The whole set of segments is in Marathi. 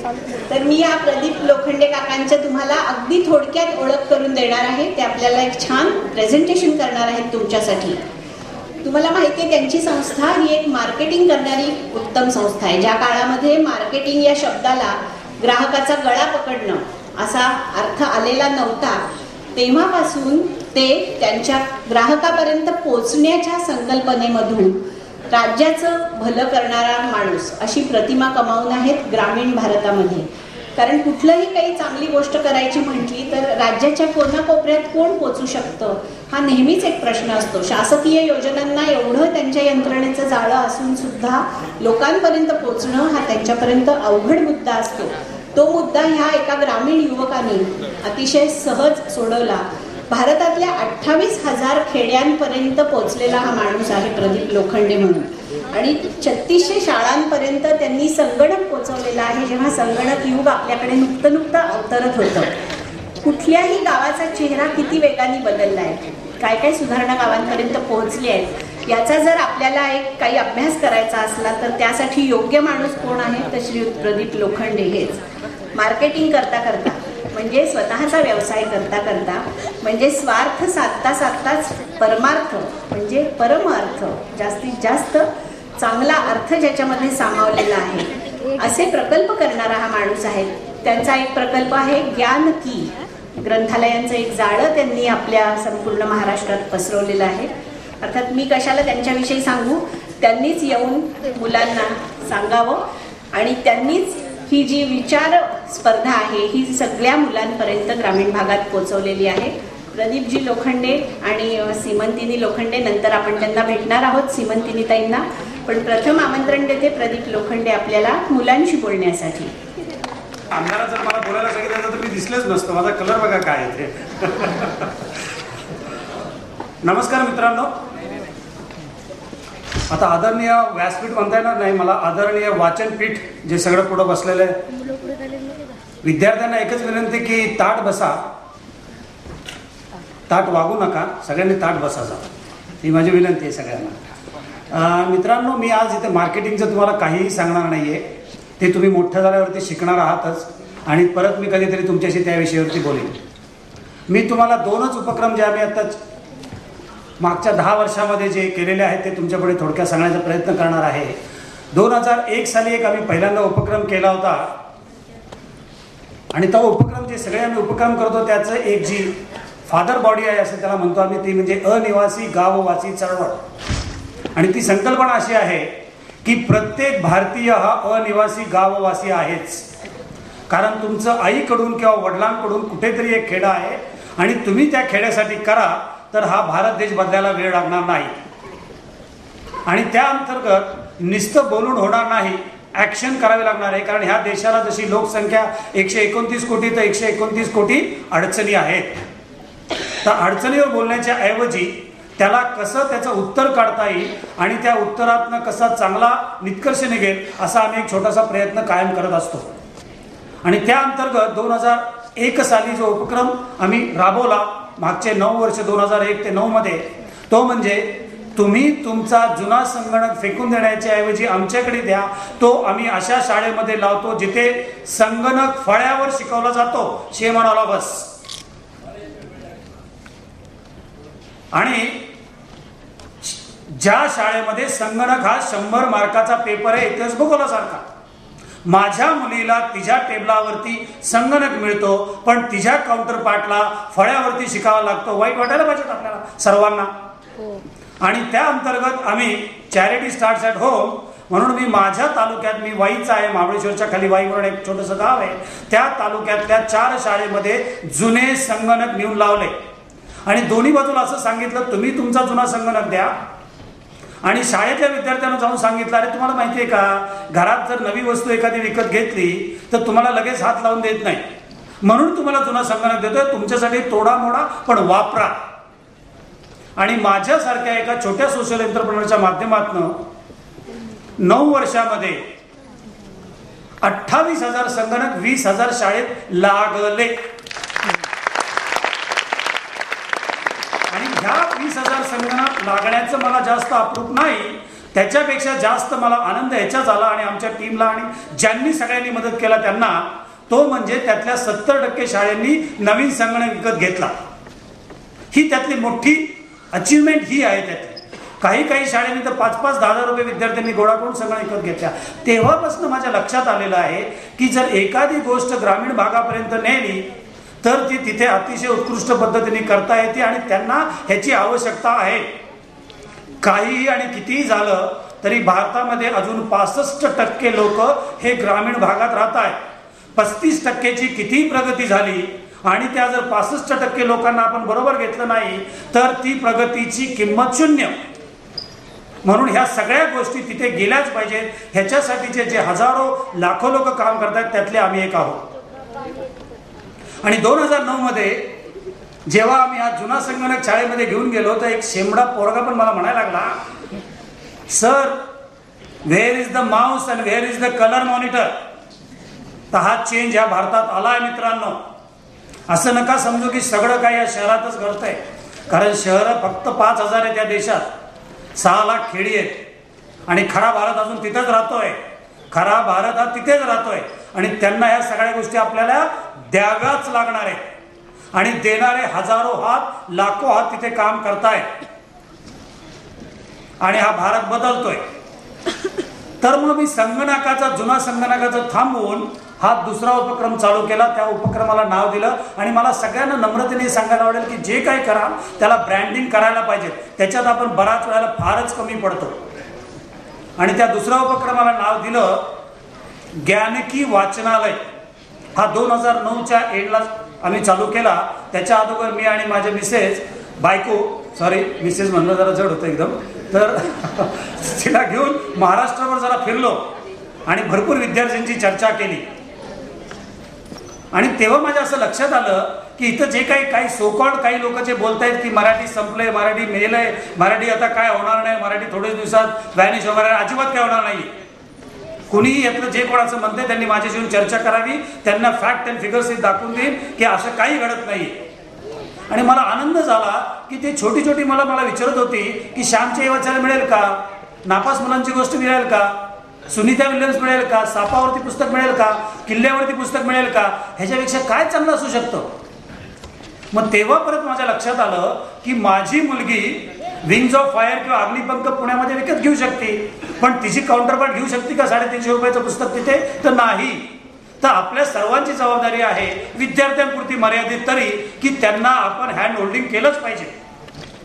तर मी या प्रदीप लोखंडे काकांच्या तुम्हाला अगदी थोडक्यात ओळख करून देणार आहे. ते आपल्याला एक छान प्रेझेंटेशन करणार आहेत तुमच्यासाठी. तुम्हाला माहिती आहे त्यांची संस्था ही एक मार्केटिंग करणारी उत्तम संस्था आहे. ज्या काळामध्ये मार्केटिंग या शब्दाला ग्राहकाचा गळा पकडणं असा अर्थ आलेला नव्हता, तेव्हापासून ते त्यांच्या ग्राहकापर्यंत पोचण्याच्या संकल्पनेमधून राज्याचं भलं करणारा माणूस अशी प्रतिमा कमावून आहेत ग्रामीण भारतामध्ये. कारण कुठलंही काही चांगली गोष्ट करायची म्हटली तर राज्याच्या कोणाकोपऱ्यात कोण पोचू शकतं हा नेहमीच एक प्रश्न असतो. शासकीय योजनांना एवढं त्यांच्या यंत्रणेचं जाळं असून सुद्धा लोकांपर्यंत पोचणं हा त्यांच्यापर्यंत अवघड मुद्दा असतो. तो मुद्दा ह्या एका ग्रामीण युवकाने अतिशय सहज सोडवला. भारतातल्या 28,000 खेड्यांपर्यंत पोचलेला हा माणूस आहे प्रदीप लोखंडे म्हणून. आणि 3600 शाळांपर्यंत त्यांनी संगणक पोचवलेला आहे. जेव्हा संगणक युग आपल्याकडे नुकतं अवतरत होतं, कुठल्याही गावाचा चेहरा किती वेगाने बदलला आहे, काय काय सुधारणा गावांपर्यंत पोहोचली आहेत याचा जर आपल्याला एक काही अभ्यास करायचा असला तर त्यासाठी योग्य माणूस कोण आहे तर श्रीयुत प्रदीप लोखंडे हेच. मार्केटिंग करता करता म्हणजे स्वतःचा व्यवसाय करता करता म्हणजे स्वार्थ साधता साधताच परमार्थ म्हणजे परमार्थ जास्तीत जास्त चांगला अर्थ ज्याच्यामध्ये सामावलेला आहे असे प्रकल्प करणारा हा माणूस आहे. त्यांचा एक प्रकल्प आहे ज्ञान की ग्रंथालयांचं एक जाळं त्यांनी आपल्या संपूर्ण महाराष्ट्रात पसरवलेलं आहे. अर्थात मी कशाला त्यांच्याविषयी सांगू, त्यांनीच येऊन मुलांना सांगावं आणि त्यांनीच ही जी विचार स्पर्धा आहे ही सगळ्या मुलांपर्यंत ग्रामीण भागात पोहोचवलेली आहे. प्रदीपजी लोखंडे आणि सीमंतिनी लोखंडे, नंतर आपण त्यांना भेटणार आहोत सीमंतिनी ताईंना, पण प्रथम आमंत्रण देते प्रदीप लोखंडे आपल्याला मुलांशी बोलण्यासाठी. आमदारा जर मला बोलायला सांगितलं तर मी दिसलेच नसतं. माझा कलर बघा काय आहे ते. नमस्कार मित्रांनो. आता आदरणीय व्यासपीठ म्हणता येणार नाही मला, आदरणीय वाचनपीठ जे सगळं पुढं बसलेलं आहे. विद्यार्थ्यांना एकच विनंती की ताट बसा, ताट वागू नका, सगळ्यांनी ताट बसायचा, ही माझी विनंती आहे सगळ्यांना. मित्रांनो, मी आज इथे मार्केटिंगचं तुम्हाला काहीही सांगणार नाही आहे. ते तुम्ही मोठं झाल्यावरती शिकणार आहातच आणि परत मी कधीतरी तुमच्याशी त्या विषयावरती बोलेन. मी तुम्हाला 2च उपक्रम जे आम्ही आत्ताच मागच्या 10 वर्षामध्ये जे केलेले आहेत ते तुमच्यापुढे थोडक्यात सांगण्याचा प्रयत्न करणार आहे. 2001 साली एक आम्ही पहिल्यांदा उपक्रम केला होता आणि तो उपक्रम जे सगळे आम्ही उपक्रम करतो त्याचं एक जी फादर बॉडी आहे असं त्याला म्हणतो आम्ही, ती म्हणजे अनिवासी गाववासी चळवळ. आणि ती संकल्पना अशी आहे की प्रत्येक भारतीय हा अनिवासी गाववासी आहेच. कारण तुमचं आईकडून किंवा वडिलांकडून कुठेतरी एक खेडा आहे आणि तुम्ही त्या खेड्यासाठी करा तर हा भारत देश बदलायला वेळ लागणार नाही. आणि त्या अंतर्गत नुसतं बोलून होणार नाही, ॲक्शन करावे लागणार आहे. कारण ह्या देशाला जशी लोकसंख्या 129 कोटी तर 129 कोटी अडचणी आहेत. तर अडचणीवर बोलण्याच्या ऐवजी त्याला कसं त्याचं उत्तर काढता येईल आणि त्या उत्तरातनं कसा चांगला निष्कर्ष निघेल असा आम्ही एक छोटासा प्रयत्न कायम करत असतो. आणि त्या अंतर्गत 2001 साली जो उपक्रम आम्ही राबवला मागचे 9 वर्ष 2001 ते 9 मध्ये, तो म्हणजे तुम्ही तुमचा जुना संगणक फेकून देण्याच्या ऐवजी आमच्याकडे द्या. तो आम्ही अशा शाळेमध्ये लावतो जिथे संगणक फळ्यावर शिकवला जातो, शेमानाला बस. आणि ज्या शाळेमध्ये संगणक हा 100 मार्काचा पेपर आहे इतिहास भूगोलासारखा, माझ्या मुलीला तिच्या टेबलावरती संगणक मिळतो पण तिच्या काउंटर पार्टला फळ्यावरती शिकावा लागतो. वाईट वाटायला पाहिजे आपल्याला सर्वांना. आणि त्या अंतर्गत आम्ही चॅरिटी स्टार्ट्स ॲट होम म्हणून मी माझ्या तालुक्यात, मी वाईचा आहे, महाबळेश्वरच्या खाली वाई म्हणून एक छोटंसं गाव आहे, त्या तालुक्यातल्या 4 शाळेमध्ये जुने संगणक नेऊन लावले. आणि दोन्ही बाजूला असं सांगितलं तुम्ही तुमचा जुना संगणक द्या. आणि शाळेतल्या विद्यार्थ्यांना जाऊन सांगितलं अरे तुम्हाला माहिती आहे का, घरात जर नवी वस्तू एखादी विकत घेतली तर तुम्हाला लगेच हात लावून देत नाही, म्हणून तुम्हाला जुना संगणक देतोय, तुमच्यासाठी तोडा मोडा पण वापरा. आणि माझ्यासारख्या एका छोट्या सोशल एंटरप्रेनरच्या माध्यमातून 9 वर्षामध्ये 28,000 संगणक 20,000 शाळेत लागले. आणि ह्या 20,000 संगणक लागण्याचं मला जास्त अप्रूप नाही, त्याच्यापेक्षा जास्त मला आनंद ह्याचा झाला आणि आमच्या टीमला आणि ज्यांनी सगळ्यांनी मदत केला त्यांना, तो म्हणजे त्यातल्या 70% शाळांनी नवीन संगणक विकत घेतला. ही त्यातली मोठी अचीवमेंट ही आहे. त्यातली काही शाळांनी तर 5-5, 10,000 रुपये विद्यार्थ्यांनी गोळा करून संगणक विकत घेतल्या. तेव्हापासून माझ्या लक्षात आलेलं आहे की जर एखादी गोष्ट ग्रामीण भागापर्यंत नेली तर ती तिथे अतिशय उत्कृष्ट पद्धतीने करता येते आणि त्यांना ह्याची आवश्यकता आहे. काहीही आणि कितीही झालं तरी भारतामध्ये अजून 65% लोक हे ग्रामीण भागात राहत आहेत. 35%ची कितीही प्रगती झाली आणि त्या जर 65% लोकांना आपण बरोबर घेतलं नाही तर ती प्रगतीची किंमत शून्य. म्हणून ह्या सगळ्या गोष्टी तिथे गेल्याच पाहिजेत. ह्याच्यासाठीचे जे हजारो लाखो लोक काम करतात त्यातले आम्ही एक आहोत. आणि 2009 मध्ये जेव्हा आम्ही हा जुना संगणक शाळेमध्ये घेऊन गेलो तर एक शेमडा पोरगा पण मला म्हणायला लागला, sir where is the Mouse and where is the colour monitor. तर हा चेंज ह्या भारतात आलाय मित्रांनो. असं नका समजू की सगळं काही या शहरातच घडतंय, कारण शहरं फक्त 5,000 आहेत या देशात. 6 लाख खेडी आहेत आणि खरा भारत अजून तिथेच राहतोय. खरा भारत हा तिथेच राहतोय आणि त्यांना ह्या सगळ्या गोष्टी आपल्याला द्याव्याच लागणार आहेत आणि देणारे हजारो हात, लाखो हात तिथे काम करतायत आणि हा भारत बदलतोय. तर मग मी जुना संगणकाचा थांबवून हा दुसरा उपक्रम चालू केला. त्या उपक्रमाला नाव दिलं आणि मला सगळ्यांना नम्रतेने सांगायला आवडेल की जे काही करा त्याला ब्रँडिंग करायला पाहिजे. त्याच्यात आपण बराच वेळेला फारच कमी पडतो. आणि त्या दुसऱ्या उपक्रमाला नाव दिलं ज्ञानकी वाचनालय. हा 2009च्या एंडला आम्ही चालू केला. त्याच्या अगोदर मी आणि माझे मिसेस मिसेस म्हणलं जरा जड होतं एकदम, तर तिला घेऊन महाराष्ट्रावर जरा फिरलो आणि भरपूर विद्यार्थ्यांची चर्चा केली. आणि तेव्हा माझ्या असं लक्षात आलं की इथं जे काही सोकॉल्ड काही लोक जे बोलतायत की मराठी संपलंय, मराठी मेलंय, मराठी आता काय होणार नाही, मराठी थोडेच दिवसात व्हॅनिश होणार आहे, अजिबात काय होणार नाही. कुणीही यातलं जे कोणाचं म्हणते त्यांनी माझ्याशी येऊन चर्चा करावी. त्यांना फॅक्ट अँड फिगर्स दाखवून देईन की असं काही घडत नाही. आणि मला आनंद झाला की ते छोटी मला विचारत होती की श्यामचे वाचायला मिळेल का, नापास मुलांची गोष्ट मिळेल का, सुनीता विल्यम्स मिळेल का, सापावरती पुस्तक मिळेल का, किल्ल्यावरती पुस्तक मिळेल का, ह्याच्यापेक्षा काय चांगलं असू शकतं. मग तेव्हा परत माझ्या लक्षात आलं की माझी मुलगी विंग्स ऑफ फायर किंवा अग्निपंख पुण्यामध्ये विकत घेऊ शकते, पण तिची काउंटरपार्ट घेऊ शकते का 350 रुपयाचं पुस्तक तिथे? तर नाही. तर आपल्या सर्वांची जबाबदारी आहे विद्यार्थ्यांपुरती मर्यादित तरी की त्यांना आपण हँड होल्डिंग केलंच पाहिजे,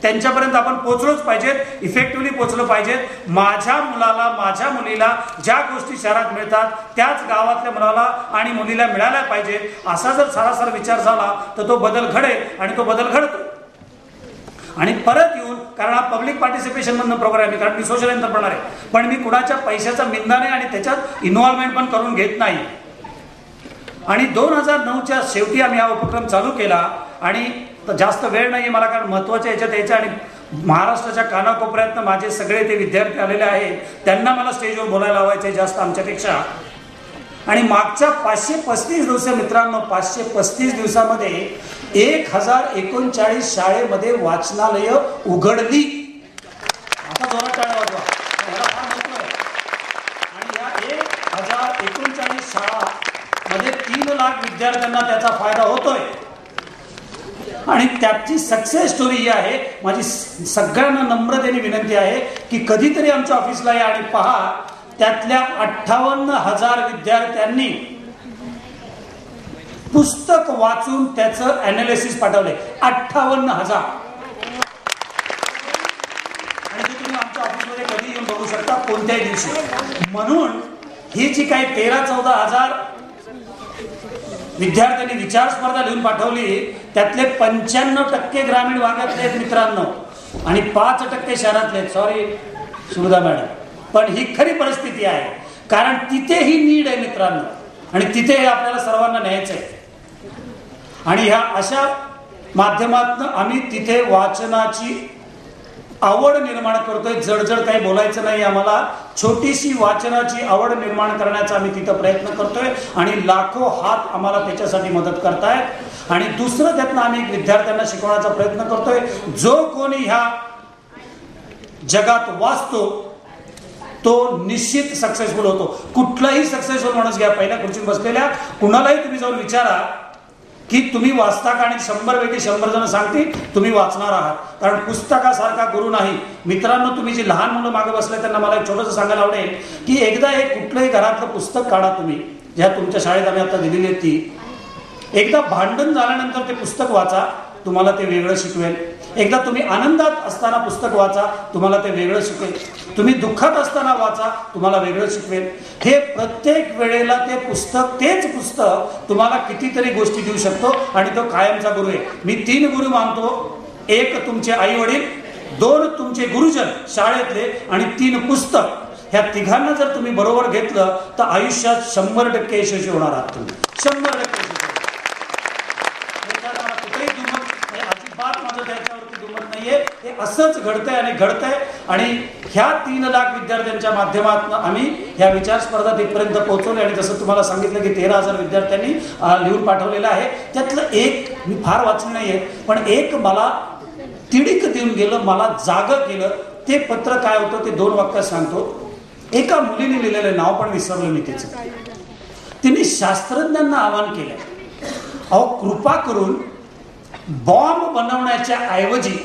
त्यांच्यापर्यंत आपण पोहोचलोच पाहिजेत, इफेक्टिव्हली पोहोचलो पाहिजेत. माझ्या मुलाला, माझ्या मुलीला ज्या गोष्टी शहरात मिळतात त्याच गावातल्या मुलाला आणि मुलीला मिळाल्या पाहिजेत. असा जर सारासार विचार झाला तर तो बदल घडेल आणि तो बदल घडतो. आणि परत येऊन, कारण हा पब्लिक पार्टिसिपेशन मधनं प्रोग्राम आहे, कारण मी सोशल एंटरप्रेनर आहे, पण मी कुणाच्या पैशाचा निंदा नाही आणि त्याच्यात इन्व्हॉल्वमेंट पण करून घेत नाही. आणि 2009च्या शेवटी आम्ही हा उपक्रम चालू केला. आणि जास्त वेळ नाही मला, कारण महत्वाच्या याच्यात यायच्या आणि महाराष्ट्राच्या कानाकोपऱ्यातनं माझे सगळे ते विद्यार्थी आलेले आहेत, त्यांना मला स्टेजवर बोलायला हवायचे जास्त आमच्यापेक्षा. आणि मागच्या 535 दिवस मित्रांनो, 535 दिवसामध्ये 1039 शाळेमध्ये वाचनालय उघडली. आता जोरात टाळ्या वाजवा, याला फार महत्व आहे. आणि या 1039 शाळा मध्ये 3 लाख विद्यार्थ्यांना त्याचा फायदा होतोय. आणि त्याची सक्सेस स्टोरी ही आहे. माझी सगळ्यांना नम्रतेने विनंती आहे की कधीतरी आमच्या ऑफिसला या आणि पहा, त्यातल्या 58,000 विद्यार्थ्यांनी पुस्तक वाचून त्याचं अनालिसिस पाठवलंय. 58,000. आणि ते तुम्ही आमच्या ऑफिसमध्ये कधी येऊन बघू शकता, कोणत्याही दिवशी. म्हणून ही जी काही 13-14,000 विद्यार्थ्यांनी विचार स्पर्धा लिहून पाठवली, त्यातले 95% ग्रामीण भागातले आहेत मित्रांनो आणि 5% शहरातले आहेत. सॉरी सुरदा मॅडम, पण ही खरी परिस्थिती आहे, कारण तिथे ही नीड आहे मित्रांनो आणि तिथे आपल्याला सर्वांना न्यायचं आहे. आणि ह्या अशा माध्यमातून आम्ही तिथे वाचनाची आवड निर्माण करतोय. जडजड काही बोलायचं नाही आम्हाला, छोटीशी वाचनाची आवड निर्माण करण्याचा आम्ही तिथं प्रयत्न करतोय आणि लाखो हात आम्हाला त्याच्यासाठी मदत करतायत. आणि दुसरं त्यातनं आम्ही विद्यार्थ्यांना शिकवण्याचा प्रयत्न करतोय, जो कोणी ह्या जगात वाचतो तो निश्चित सक्सेसफुल होतो. कुठलाही सक्सेसफुल माणूस घ्या, पहिल्या खुर्चीत बसलेल्या कुणालाही तुम्ही जाऊन विचारा की तुम्ही वाचता का, आणि 100 पैकी 100 जण सांगतील तुम्ही वाचणार आहात. कारण पुस्तकासारखा गुरु नाही. मित्रांनो, तुम्ही जी लहान मुलं मागे बसले त्यांना मला एक छोटंसं सांगायला आवडेल की एकदा एक कुठलंही घरातलं पुस्तक काढा तुम्ही, ज्या तुमच्या शाळेत आम्ही आता दिलेली आहे ती. एकदा भांडण झाल्यानंतर ते पुस्तक वाचा, तुम्हाला ते वेगळं शिकवेल. एकदा तुम्ही आनंदात असताना पुस्तक वाचा, तुम्हाला ते वेगळं शिकवेल. तुम्ही दुःखात असताना वाचा, तुम्हाला वेगळं शिकवेल. हे प्रत्येक वेळेला ते पुस्तक, तेच पुस्तक तुम्हाला कितीतरी गोष्टी देऊ शकतो आणि तो कायमचा गुरु आहे. मी 3 गुरु मानतो. 1 तुमचे आई वडील, 2 तुमचे गुरुजन शाळेतले, आणि 3 पुस्तक. ह्या तिघांना जर तुम्ही बरोबर घेतलं तर आयुष्यात 100% यशस्वी होणार आहात तुम्ही. 100% हे असंच घडतंय आणि घडतंय. आणि ह्या 3 लाख विद्यार्थ्यांच्या माध्यमातून आम्ही ह्या विचार स्पर्धा तिथपर्यंत पोहोचवले. आणि जसं तुम्हाला सांगितलं की 13,000 विद्यार्थ्यांनी लिहून पाठवलेलं आहे. त्यातलं एक मी फार वाचलं नाहीये, पण एक मला तिडीक देऊन गेलं, मला जागं केलं. ते पत्र काय होतं ते 2 वाक्यात सांगतो. एका मुलीने लिहिलेलं, नाव पण विसरलं मी तिचं. तिने शास्त्रज्ञांना आवाहन केलं, अहो कृपा करून बॉम्ब बनवण्याच्या ऐवजी,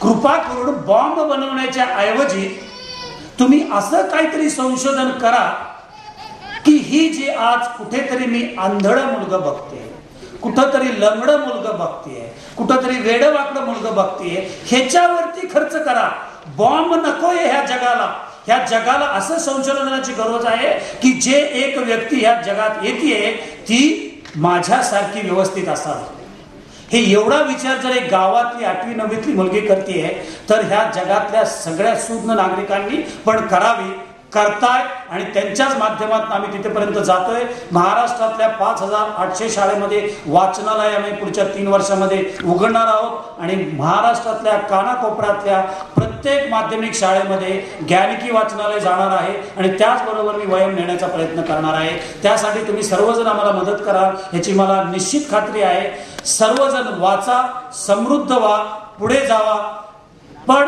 कृपा करून बॉम्ब बनवण्याच्या ऐवजी तुम्ही असं काहीतरी संशोधन करा की ही जी आज कुठेतरी मी आंधळं मुलगा बघते, कुठंतरी लंगडं मुलगा बघतेय, कुठंतरी वेडवाकडं मुलगा बघतेय, ह्याच्यावरती खर्च करा. बॉम्ब नकोय ह्या जगाला. ह्या जगाला असं संशोधनाची गरज आहे की जे एक व्यक्ती ह्या जगात येते ती माझ्यासारखी व्यवस्थित असावी. हे एवढा विचार जर एक गावातली 8वी 9वीतली मुलगी करते तर ह्या जगातल्या सगळ्या सुज्ञ नागरिकांनी पण करावी, करताय. आणि त्यांच्याच माध्यमातून आम्ही तिथेपर्यंत जातोय. महाराष्ट्रातल्या 5,800 शाळेमध्ये वाचनालय आम्ही पुढच्या 3 वर्षामध्ये उघडणार आहोत. आणि महाराष्ट्रातल्या कानाकोपऱ्यातल्या प्रत्येक माध्यमिक शाळेमध्ये ज्ञानिकी वाचनालय जाणार आहे. आणि त्याचबरोबर मी वयम नेण्याचा प्रयत्न करणार आहे. त्यासाठी तुम्ही सर्वजण आम्हाला मदत करा ह्याची मला निश्चित खात्री आहे. सर्वजण वाचा, समृद्ध व्हा, पुढे जावा. पण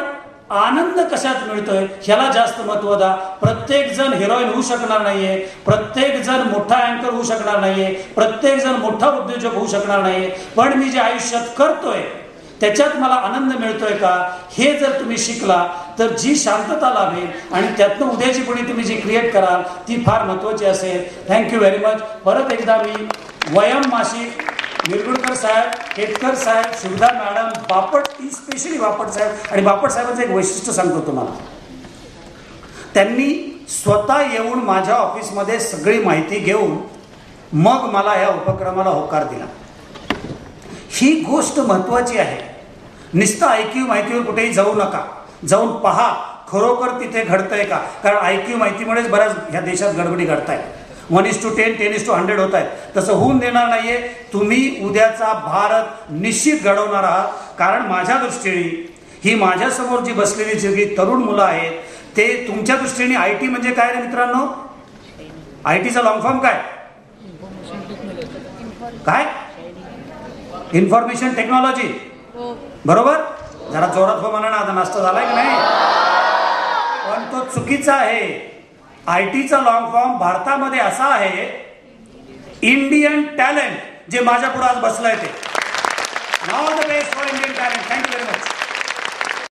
आनंद कशात मिळतोय ह्याला जास्त महत्व द्या. प्रत्येक जण हिरोईन होऊ शकणार नाहीये, प्रत्येक जण मोठा अँकर होऊ शकणार नाहीये, प्रत्येक जण मोठा उद्योजक होऊ शकणार नाहीये. पण मी जे आयुष्यात करतोय त्याच्यात मला आनंद मिळतोय का, हे जर तुम्ही शिकला तर जी शांतता लाभेल आणि त्यातनं उद्याची पिढी तुम्ही जी क्रिएट कराल ती फार महत्वाची असेल. Thank you very much. परत एकदा मी वयम मासिक, निरगुडकर साहेब, केतकर साहेब, सुविधा मॅडम, बापट, स्पेशली बापट साहेब. आणि बापट साहेबांचं एक वैशिष्ट्य सांगतो तुम्हाला. त्यांनी स्वतः येऊन माझ्या ऑफिसमध्ये सगळी माहिती घेऊन मग मला या उपक्रमाला होकार दिला. ही गोष्ट महत्वाची आहे. नुसतं ऐक्यू माहितीवर कुठेही जाऊ नका, जाऊन पहा खरोखर तिथे घडतंय का. कारण ऐक्यू माहितीमुळेच बऱ्याच ह्या देशात गडबडी घडतायत. 1:10, 10:100 होत आहेत. तसं होऊन देणार नाहीये. तुम्ही उद्याचा भारत निश्चित घडवणार आहात. कारण माझ्या दृष्टीने ही माझ्यासमोर जी बसलेली सगळी तरुण मुलं आहेत ते तुमच्या दृष्टीने IT म्हणजे काय रे मित्रांनो? ITचा लॉंग फॉर्म काय? काय? Information technology. बरोबर? जरा जोरात हो म्हणा ना, आता नाश्ता झालाय की नाही? पण तो चुकीचा आहे. ITचा लॉंग फॉर्म भारतामध्ये असा आहे, इंडियन टॅलेंट, जे माझ्या पुढे आज बसलंय ते. All the best for Indian talent. Thank you very much.